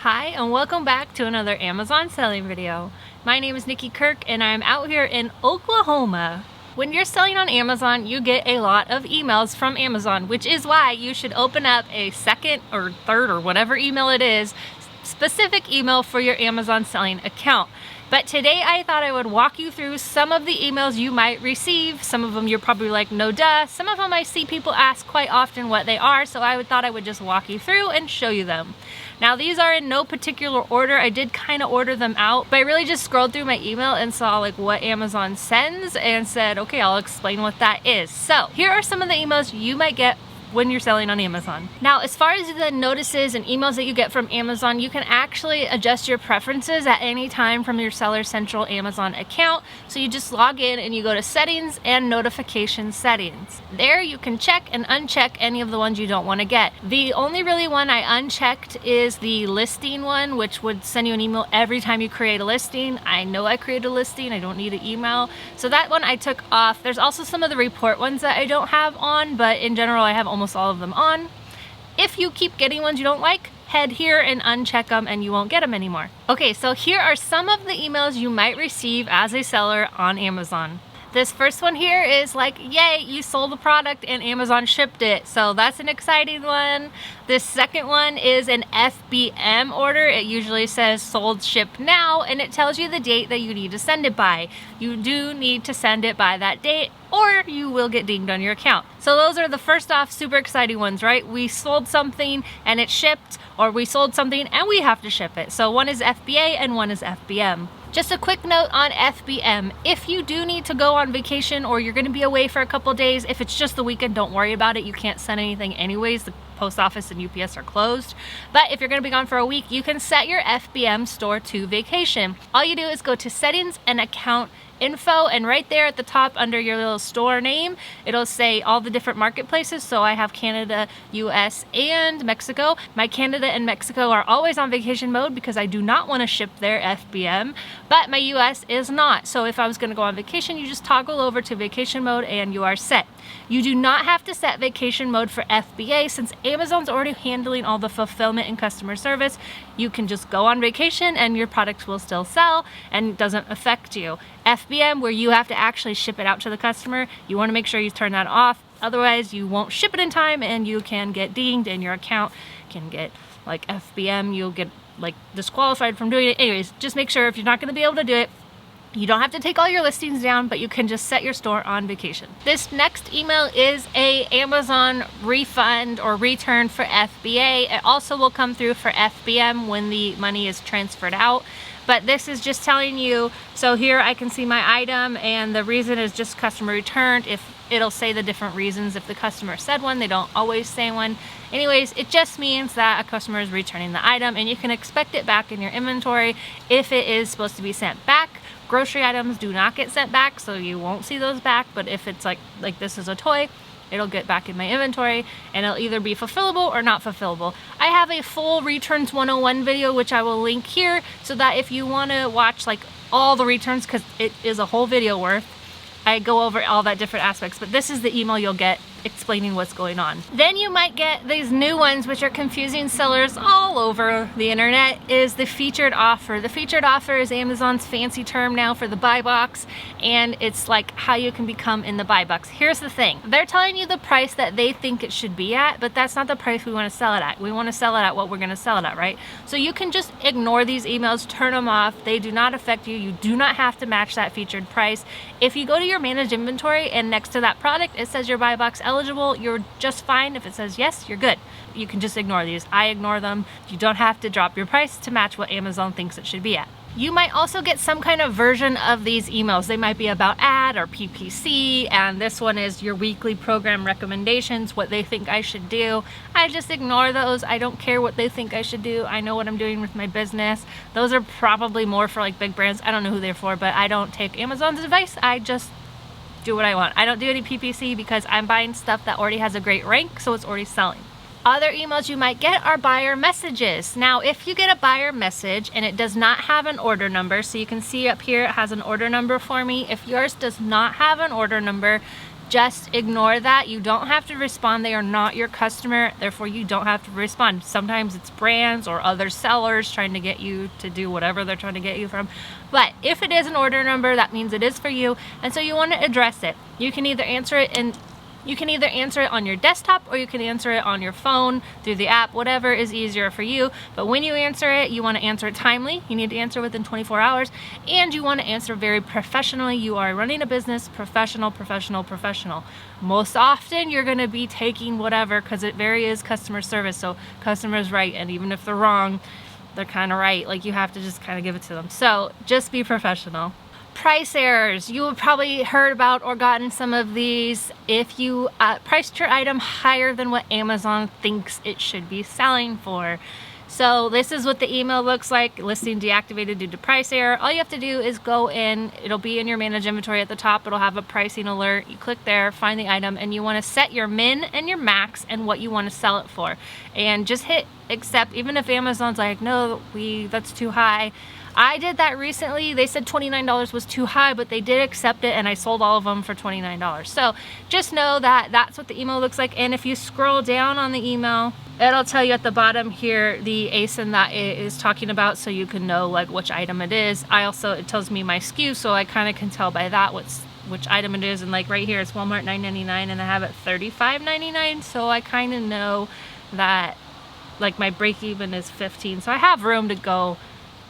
Hi and welcome back to another Amazon selling video. My name is Nikki Kirk and I'm out here in Oklahoma. When you're selling on Amazon, you get a lot of emails from Amazon, which is why you should open up a second or third or whatever email it is, specific email for your Amazon selling account. But today I thought I would walk you through some of the emails you might receive. Some of them you're probably like, no duh. Some of them I see people ask quite often what they are, so I thought I would just walk you through and show you them. Now these are in no particular order. I did kind of order them out, but I really just scrolled through my email and saw like what Amazon sends and said, okay, I'll explain what that is. So here are some of the emails you might get when you're selling on Amazon. Now, as far as the notices and emails that you get from Amazon, you can actually adjust your preferences at any time from your Seller Central Amazon account. So you just log in and you go to settings and notification settings. There you can check and uncheck any of the ones you don't want to get. The only really one I unchecked is the listing one, which would send you an email every time you create a listing. I know I created a listing, I don't need an email. So that one I took off. There's also some of the report ones that I don't have on, but in general I have almost all of them on. If you keep getting ones you don't like, head here and uncheck them and you won't get them anymore. Okay, so here are some of the emails you might receive as a seller on Amazon. This first one here is like, yay, you sold the product and Amazon shipped it. So that's an exciting one. This second one is an FBM order. It usually says sold, shipped now, and it tells you the date that you need to send it by. You do need to send it by that date or you will get dinged on your account. So those are the first off super exciting ones, right? We sold something and it shipped, or we sold something and we have to ship it. So one is FBA and one is FBM. Just a quick note on FBM. If you do need to go on vacation or you're gonna be away for a couple days, if it's just the weekend, don't worry about it. You can't send anything anyways. The post office and UPS are closed. But if you're gonna be gone for a week, you can set your FBM store to vacation. All you do is go to settings and account info, and right there at the top under your little store name, it'll say all the different marketplaces. So I have Canada, US, and Mexico. My Canada and Mexico are always on vacation mode because I do not want to ship their FBM, but my US is not. So if I was going to go on vacation, you just toggle over to vacation mode and you are set. You do not have to set vacation mode for FBA since Amazon's already handling all the fulfillment and customer service. You can just go on vacation and your product will still sell and it doesn't affect you. FBM, where you have to actually ship it out to the customer, you want to make sure you turn that off. Otherwise, you won't ship it in time and you can get dinged and your account can get like FBM. You'll get like disqualified from doing it. Anyways, just make sure if you're not going to be able to do it, you don't have to take all your listings down, but you can just set your store on vacation. This next email is a Amazon refund or return for FBA. It also will come through for FBM when the money is transferred out. But this is just telling you, so here I can see my item and the reason is just customer returned. If it'll say the different reasons. If the customer said one, they don't always say one. Anyways, it just means that a customer is returning the item and you can expect it back in your inventory if it is supposed to be sent back. Grocery items do not get sent back, so you won't see those back, but if it's like this is a toy, it'll get back in my inventory and it'll either be fulfillable or not fulfillable. I have a full Returns 101 video, which I will link here, so that if you want to watch like all the returns, because it is a whole video worth, I go over all that different aspects, but this is the email you'll get explaining what's going on. Then you might get these new ones, which are confusing sellers all over the internet, is the featured offer. The featured offer is Amazon's fancy term now for the buy box, and it's like how you can become in the buy box. Here's the thing. They're telling you the price that they think it should be at, but that's not the price we want to sell it at. We want to sell it at what we're going to sell it at, right? So you can just ignore these emails, turn them off. They do not affect you. You do not have to match that featured price. If you go to your manage inventory and next to that product, it says your buy box eligible, you're just fine. If it says yes, you're good. You can just ignore these. I ignore them. You don't have to drop your price to match what Amazon thinks it should be at. You might also get some kind of version of these emails. They might be about ad or PPC, and this one is your weekly program recommendations, what they think I should do. I just ignore those. I don't care what they think I should do. I know what I'm doing with my business. Those are probably more for like big brands. I don't know who they're for, but I don't take Amazon's advice. I just do what I want. I don't do any PPC because I'm buying stuff that already has a great rank, so it's already selling. Other emails you might get are buyer messages. Now, if you get a buyer message and it does not have an order number, so you can see up here it has an order number for me. If yours does not have an order number, just ignore that. You don't have to respond. They are not your customer, therefore you don't have to respond. Sometimes it's brands or other sellers trying to get you to do whatever they're trying to get you from. But if it is an order number, that means it is for you, and so you want to address it. You can either answer it on your desktop, or you can answer it on your phone through the app, whatever is easier for you. But when you answer it, you want to answer it timely. You need to answer within 24 hours, and you want to answer very professionally. You are running a business, professional. Most often you're going to be taking whatever, because it is customer service, so customer's right, and even if they're wrong, they're kind of right. Like, you have to just kind of give it to them. So just be professional. Price errors. You have probably heard about or gotten some of these. If you priced your item higher than what Amazon thinks it should be selling for. So this is what the email looks like. Listing deactivated due to price error. All you have to do is go in. It'll be in your manage inventory at the top. It'll have a pricing alert. You click there, find the item, and you want to set your min and your max and what you want to sell it for. And just hit accept, even if Amazon's like, no, that's too high. I did that recently. They said $29 was too high, but they did accept it, and I sold all of them for $29. So just know that that's what the email looks like. And if you scroll down on the email, it'll tell you at the bottom here the ASIN that it is talking about, so you can know like which item it is. It tells me my SKU, so I kind of can tell by that which item it is. And like right here, it's Walmart $9.99, and I have it $35.99, so I kind of know that like my break even is 15, so I have room to go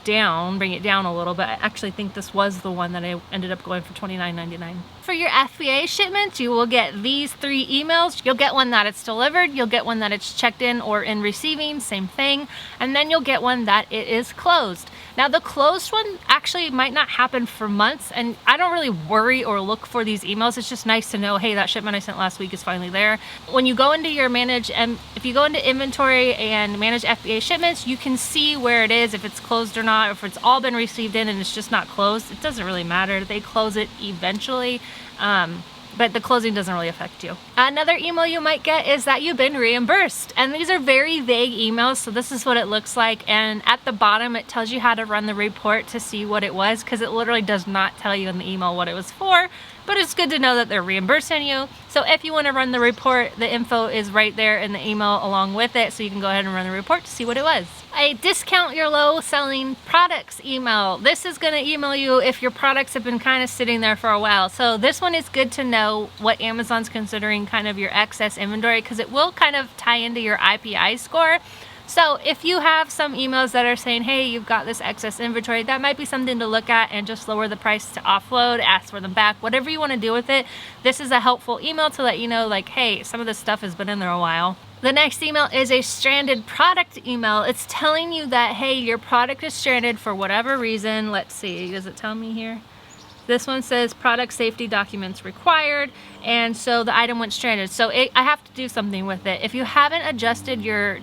down, bring it down a little, but I actually think this was the one that I ended up going for $29.99. For your FBA shipments, you will get these 3 emails. You'll get one that it's delivered, you'll get one that it's checked in or in receiving, same thing, and then you'll get one that it is closed. Now the closed one actually might not happen for months, and I don't really worry or look for these emails. It's just nice to know, hey, that shipment I sent last week is finally there. When you go into your if you go into inventory and manage FBA shipments, you can see where it is, if it's closed or not, if it's all been received in and it's just not closed. It doesn't really matter. They close it eventually. But the closing doesn't really affect you. Another email you might get is that you've been reimbursed. And these are very vague emails, so this is what it looks like. And at the bottom, it tells you how to run the report to see what it was, because it literally does not tell you in the email what it was for. But it's good to know that they're reimbursing you. So if you want to run the report, the info is right there in the email along with it, so you can go ahead and run the report to see what it was. A discount your low selling products email. This is going to email you if your products have been kind of sitting there for a while. So this one is good to know what Amazon's considering kind of your excess inventory, because it will kind of tie into your IPI score. So if you have some emails that are saying, hey, you've got this excess inventory, that might be something to look at and just lower the price to offload, ask for them back, whatever you want to do with it. This is a helpful email to let you know, like, hey, some of this stuff has been in there a while. The next email is a stranded product email. It's telling you that, hey, your product is stranded for whatever reason. Let's see, does it tell me here? This one says product safety documents required, and so the item went stranded. So I have to do something with it. If you haven't adjusted your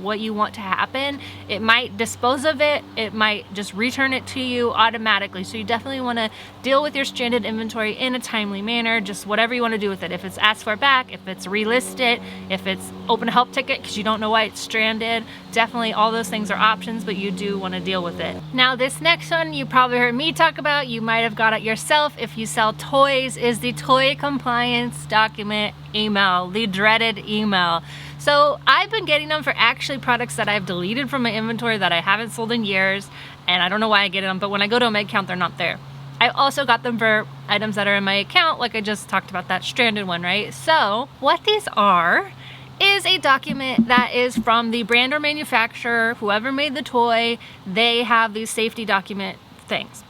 what you want to happen, it might dispose of it, it might just return it to you automatically. So you definitely want to deal with your stranded inventory in a timely manner, just whatever you want to do with it. If it's ask for it back, if it's relist it, if it's open a help ticket because you don't know why it's stranded, definitely all those things are options, but you do want to deal with it. Now this next one you probably heard me talk about, you might have got it yourself if you sell toys, is the toy compliance document email, the dreaded email. So I've been getting them for actually products that I've deleted from my inventory that I haven't sold in years, and I don't know why I get them, but when I go to my account, they're not there. I also got them for items that are in my account, like I just talked about that stranded one, right? So what these are is a document that is from the brand or manufacturer, whoever made the toy, they have these safety document things.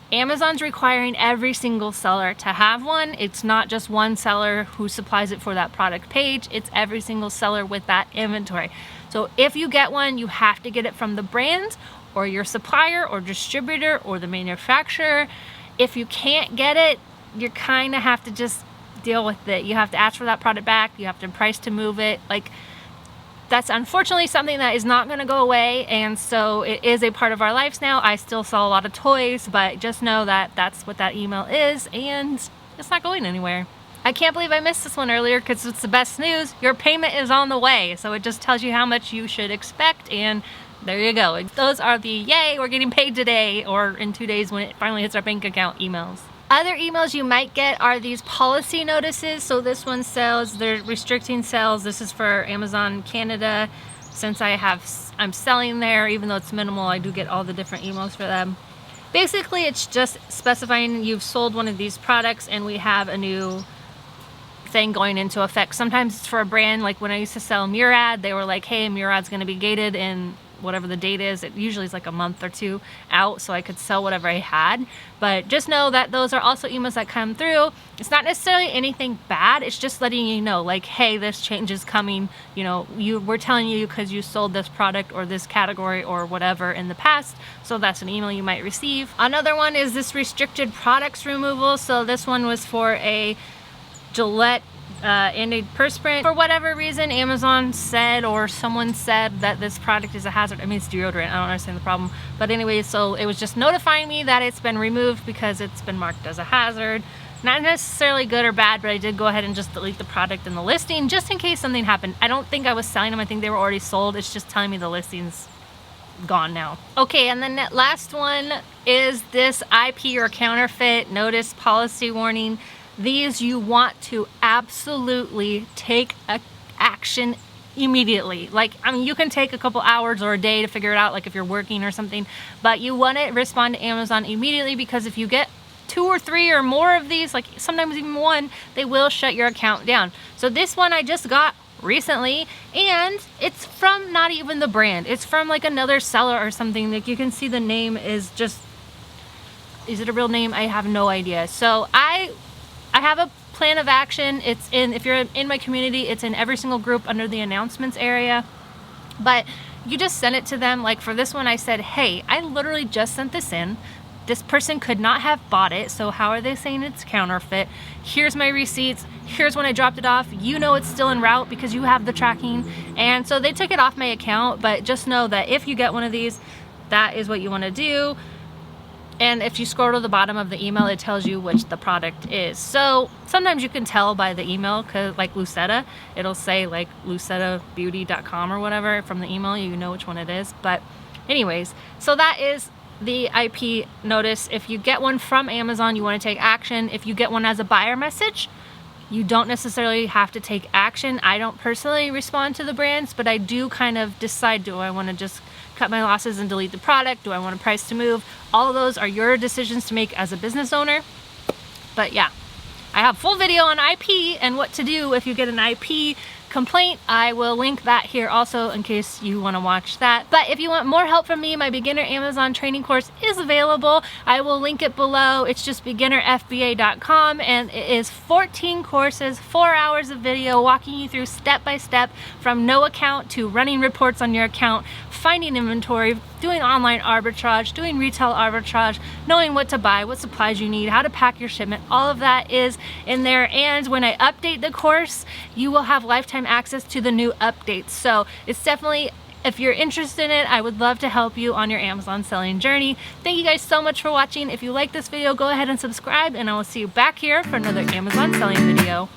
Amazon's requiring every single seller to have one. It's not just one seller who supplies it for that product page, it's every single seller with that inventory. So if you get one, you have to get it from the brand or your supplier or distributor or the manufacturer. If you can't get it, you kind of have to just deal with it. You have to ask for that product back, you have to price to move it. Like, that's unfortunately something that is not going to go away, and so it is a part of our lives now. I still sell a lot of toys, but just know that that's what that email is, and it's not going anywhere. I can't believe I missed this one earlier because it's the best news. Your payment is on the way, so it just tells you how much you should expect, and there you go. Those are the yay, we're getting paid today, or in 2 days when it finally hits our bank account emails. Other emails you might get are these policy notices. So this one says they're restricting sales. This is for Amazon Canada. Since I'm selling there, even though it's minimal, I do get all the different emails for them. Basically, it's just specifying you've sold one of these products and we have a new thing going into effect. Sometimes it's for a brand, like when I used to sell Murad, they were like, hey, Murad's going to be gated in whatever the date is. It usually is like a month or two out, so I could sell whatever I had. But just know that those are also emails that come through. It's not necessarily anything bad. It's just letting you know, like, hey, this change is coming. You know, we're telling you because you sold this product or this category or whatever in the past. So that's an email you might receive. Another one is this restricted products removal. So this one was for a Gillette antiperspirant. For whatever reason, Amazon said, or someone said, that this product is a hazard. I mean, it's deodorant. I don't understand the problem. But anyway, so it was just notifying me that it's been removed because it's been marked as a hazard. Not necessarily good or bad, but I did go ahead and just delete the product in the listing just in case something happened. I don't think I was selling them. I think they were already sold. It's just telling me the listing's gone now. Okay, and then that last one is this IP or counterfeit notice policy warning. These you want to absolutely take action immediately. Like, I mean, you can take a couple hours or a day to figure it out, like if you're working or something, but you want to respond to Amazon immediately, because if you get 2 or 3 or more of these, like sometimes even 1, they will shut your account down. So this one I just got recently, and it's from not even the brand. It's from like another seller or something. Like, you can see the name is just, is it a real name? I have no idea. So I have a plan of action. It's in, if you're in my community, it's in every single group under the announcements area. But you just send it to them. Like for this one, I said, hey, I literally just sent this in. This person could not have bought it, so how are they saying it's counterfeit? Here's my receipts. Here's when I dropped it off. You know it's still en route because you have the tracking. And so they took it off my account, but just know that if you get one of these, that is what you want to do. And if you scroll to the bottom of the email, it tells you which the product is. So sometimes you can tell by the email, because like Lucetta, it'll say like lucettabeauty.com or whatever from the email, you know which one it is. But anyways, so that is the IP notice. If you get one from Amazon, you want to take action. If you get one as a buyer message, you don't necessarily have to take action. I don't personally respond to the brands, but I do kind of decide, do I want to just cut my losses and delete the product? Do I want a price to move? All of those are your decisions to make as a business owner. But yeah, I have full video on IP and what to do if you get an IP complaint. I will link that here also in case you want to watch that. But if you want more help from me, my beginner Amazon training course is available. I will link it below. It's just beginnerfba.com, and it is 14 courses, 4 hours of video walking you through step by step from no account to running reports on your account, finding inventory, doing online arbitrage, doing retail arbitrage, knowing what to buy, what supplies you need, how to pack your shipment. All of that is in there. And when I update the course, you will have lifetime access to the new updates. So it's definitely, if you're interested in it, I would love to help you on your Amazon selling journey. Thank you guys so much for watching. If you like this video, go ahead and subscribe, and I will see you back here for another Amazon selling video.